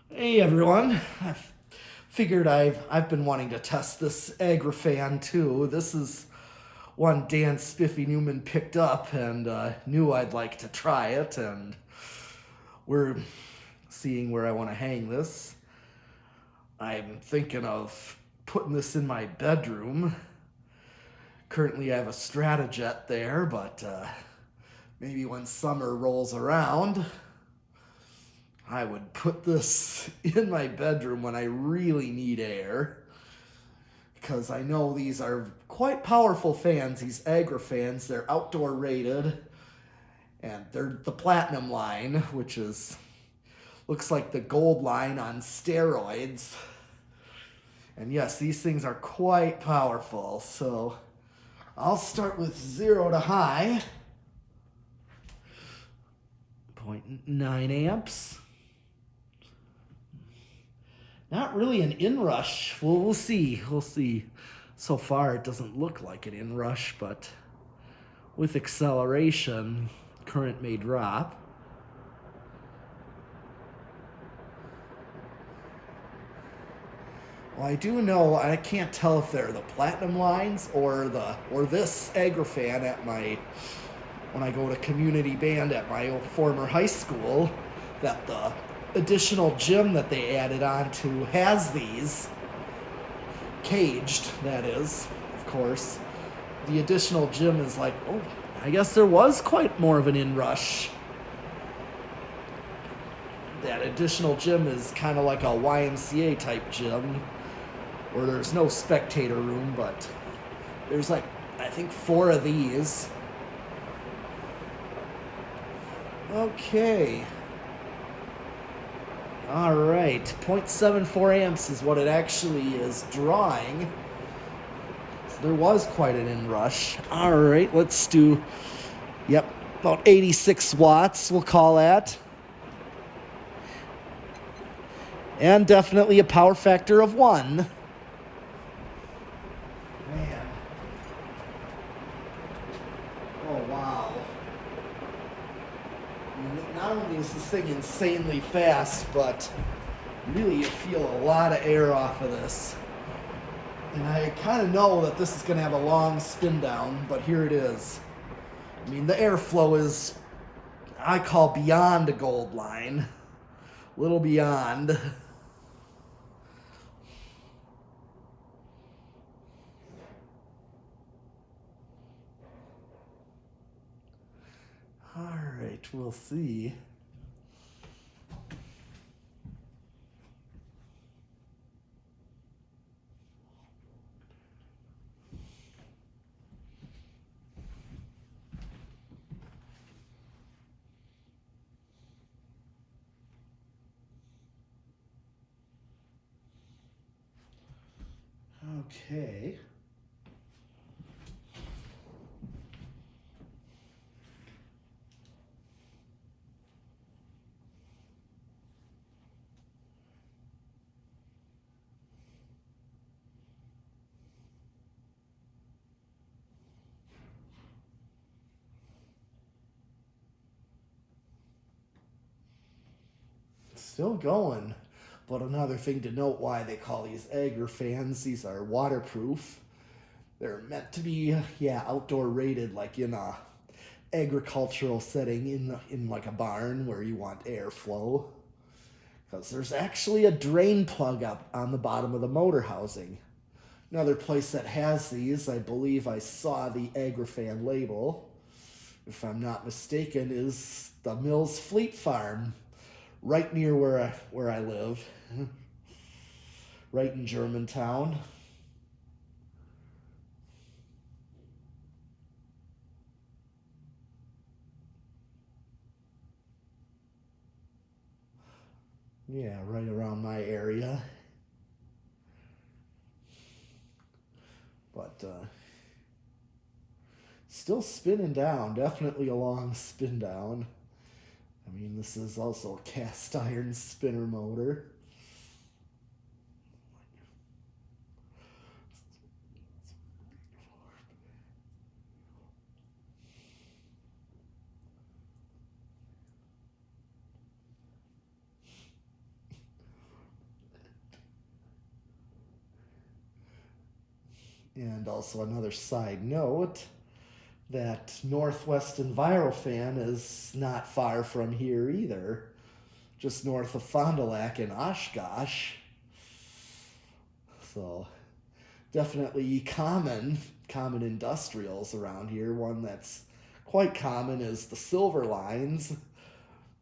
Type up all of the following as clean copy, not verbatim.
Hey everyone, I figured I've been wanting to test this Agrifan too. This is one Dan Spiffy Newman picked up and knew I'd like to try it, and we're seeing where I want to hang this. I'm thinking of putting this in my bedroom. Currently, I have a Stratojet there, but maybe when summer rolls around, I would put this in my bedroom when I really need air, because I know these are quite powerful fans, these Agrifans. They're outdoor rated, and they're the platinum line, which is looks like the gold line on steroids. And yes, these things are quite powerful. So I'll start with 0 to high. 0.9 amps. Not really an inrush. We'll see. We'll see. So far, it doesn't look like an inrush, but with acceleration, current may drop. Well, I do know I can't tell if they're the platinum lines or this Agrifan at my when I go to community band at my former high school, that the additional gym that they added on to has these caged, that is, of course. The additional gym is like, oh, I guess there was quite more of an inrush. That additional gym is kind of like a YMCA type gym where there's no spectator room, but there's like, I think 4 of these. Okay. All right. 0.74 amps is what it actually is drawing. So there was quite an inrush. All right, let's do, yep, about 86 watts, we'll call that. And definitely a power factor of 1. Man. Oh, wow. Not only is this thing insanely fast, but really you feel a lot of air off of this. And I kind of know that this is going to have a long spin down, but here it is. I mean, the airflow is, I call beyond a gold line. A little beyond. All right, we'll see. Okay. Still going. But another thing to note why they call these Agrifans, these are waterproof. They're meant to be, yeah, outdoor rated, like in a agricultural setting, in like a barn where you want airflow. Because there's actually a drain plug up on the bottom of the motor housing. Another place that has these, I believe I saw the Agrifan label, if I'm not mistaken, is the Mills Fleet Farm, right near where I live, right in Germantown. Yeah, right around my area. But still spinning down, definitely a long spin down. I mean, this is also a cast iron spinner motor. And also another side note, that Northwest Envirofan is not far from here either, just north of Fond du Lac in Oshkosh. So definitely common industrials around here. One that's quite common is the Silver Lines,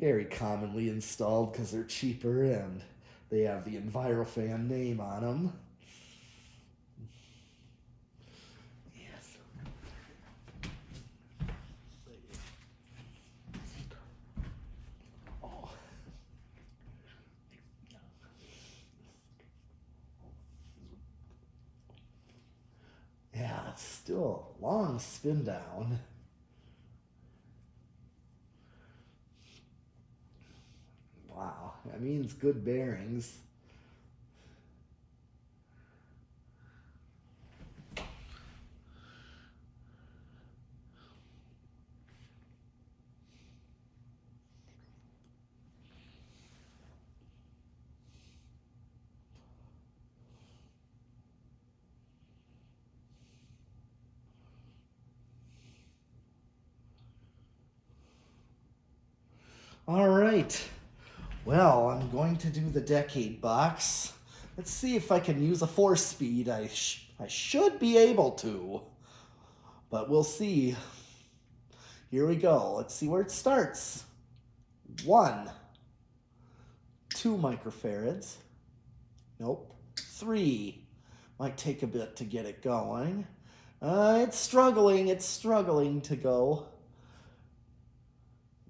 very commonly installed because they're cheaper and they have the Envirofan name on them. Yes. Oh. Yeah, it's still a long spin down. Wow, that means good bearings. All right. Well, I'm going to do the decade box. Let's see if I can use a 4-speed. I should be able to, but we'll see. Here we go. Let's see where it starts. 1, 2 microfarads. Nope. 3. Might take a bit to get it going. It's struggling to go.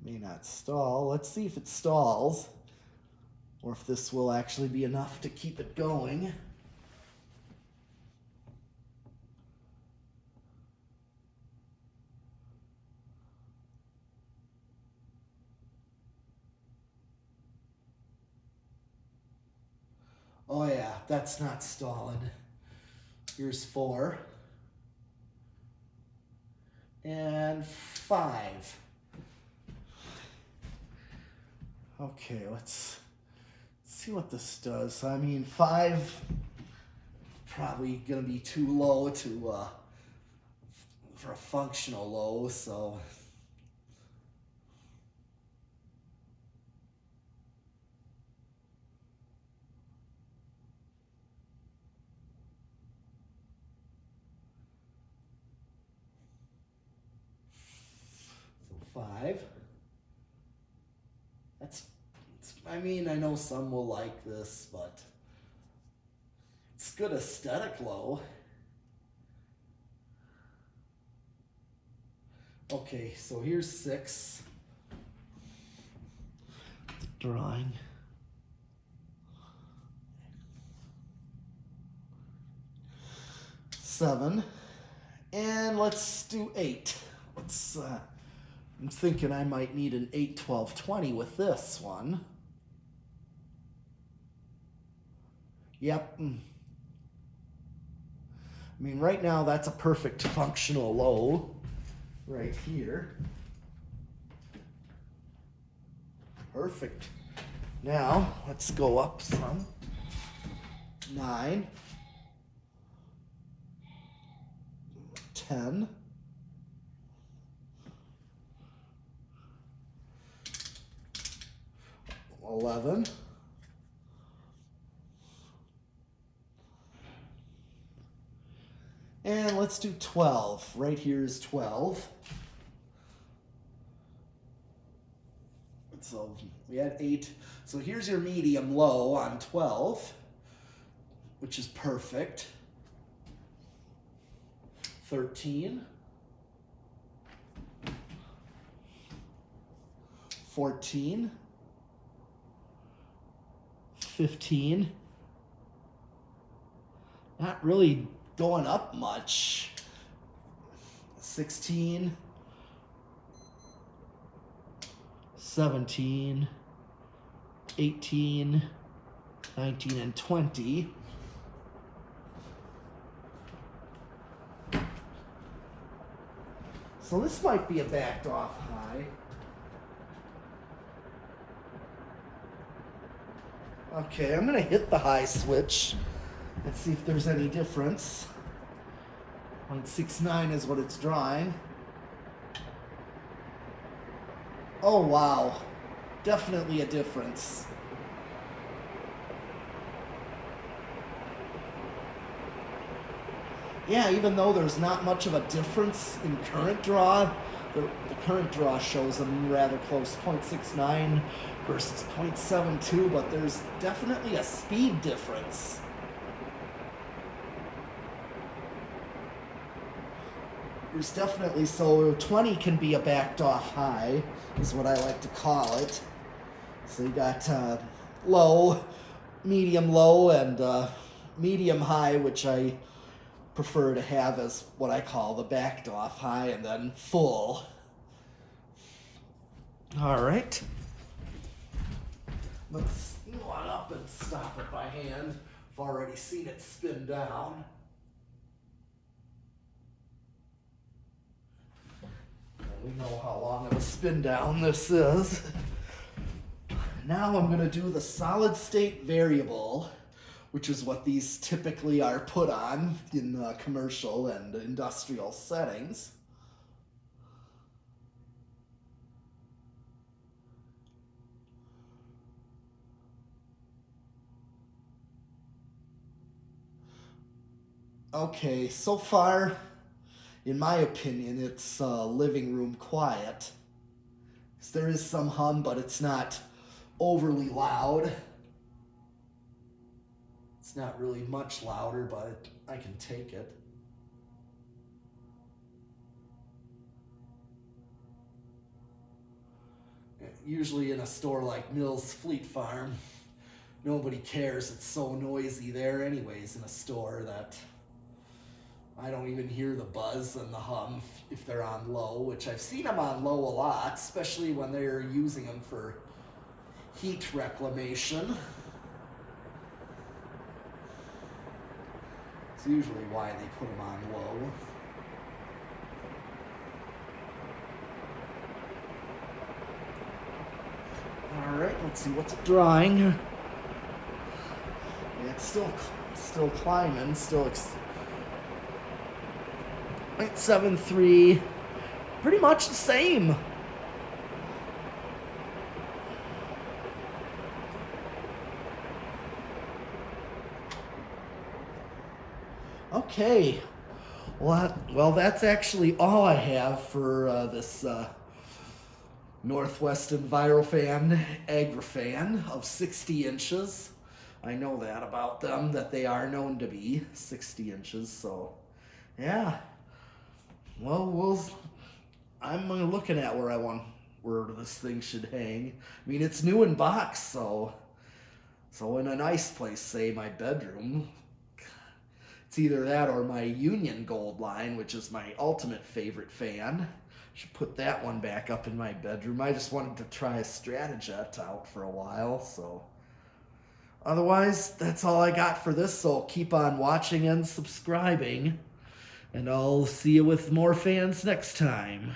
May not stall. Let's see if it stalls, or if this will actually be enough to keep it going. Oh yeah, that's not stalling. Here's 4. And 5. Okay, let's see what this does. I mean, 5 probably gonna be too low to for a functional low, so so 5. I mean, I know some will like this, but it's good aesthetic low. Okay, so here's 6. Drawing. 7. And let's do 8. I'm thinking I might need an 8, 12, 20 with this one. Yep. I mean, right now that's a perfect functional low right here. Perfect. Now, let's go up some. 9. 10. 11. And let's do 12. Right here is 12. So we had 8. So here's your medium low on 12, which is perfect. 13. 14. 15. Not really going up much. 16. 17. 18. 19 and 20. So this might be a backed off high. Okay, I'm gonna hit the high switch and see if there's any difference. 0.69 is what it's drawing. Oh wow, definitely a difference. Yeah, even though there's not much of a difference in current draw, the current draw shows them rather close, 0.69 versus 0.72, but there's definitely a speed difference. There's definitely, so 20 can be a backed off high, is what I like to call it. So you got low, medium low, and medium high, which I prefer to have as what I call the backed off high, and then full. All right. Let's go on up and stop it by hand. I've already seen it spin down. We know how long of a spin down this is. Now I'm going to do the solid state variable, which is what these typically are put on in commercial and industrial settings. Okay, so far, in my opinion, it's living room quiet. There is some hum, but it's not overly loud. It's not really much louder, but I can take it. Usually in a store like Mills Fleet Farm, nobody cares. It's so noisy there anyways in a store that I don't even hear the buzz and the hum if they're on low, which I've seen them on low a lot, especially when they're using them for heat reclamation. It's usually why they put them on low. All right, let's see what's it drawing. Yeah, it's still climbing, still 0.73, pretty much the same. Okay, well that's actually all I have for this Northwest Envirofan Agrifan of 60 inches. I know that about them, that they are known to be 60 inches, so yeah. Well, I'm looking at where this thing should hang. I mean, it's new in box, so in a nice place, say my bedroom, it's either that or my Union Gold line, which is my ultimate favorite fan. Should put that one back up in my bedroom. I just wanted to try a Stratojet out for a while, so otherwise, that's all I got for this, so keep on watching and subscribing. And I'll see you with more fans next time.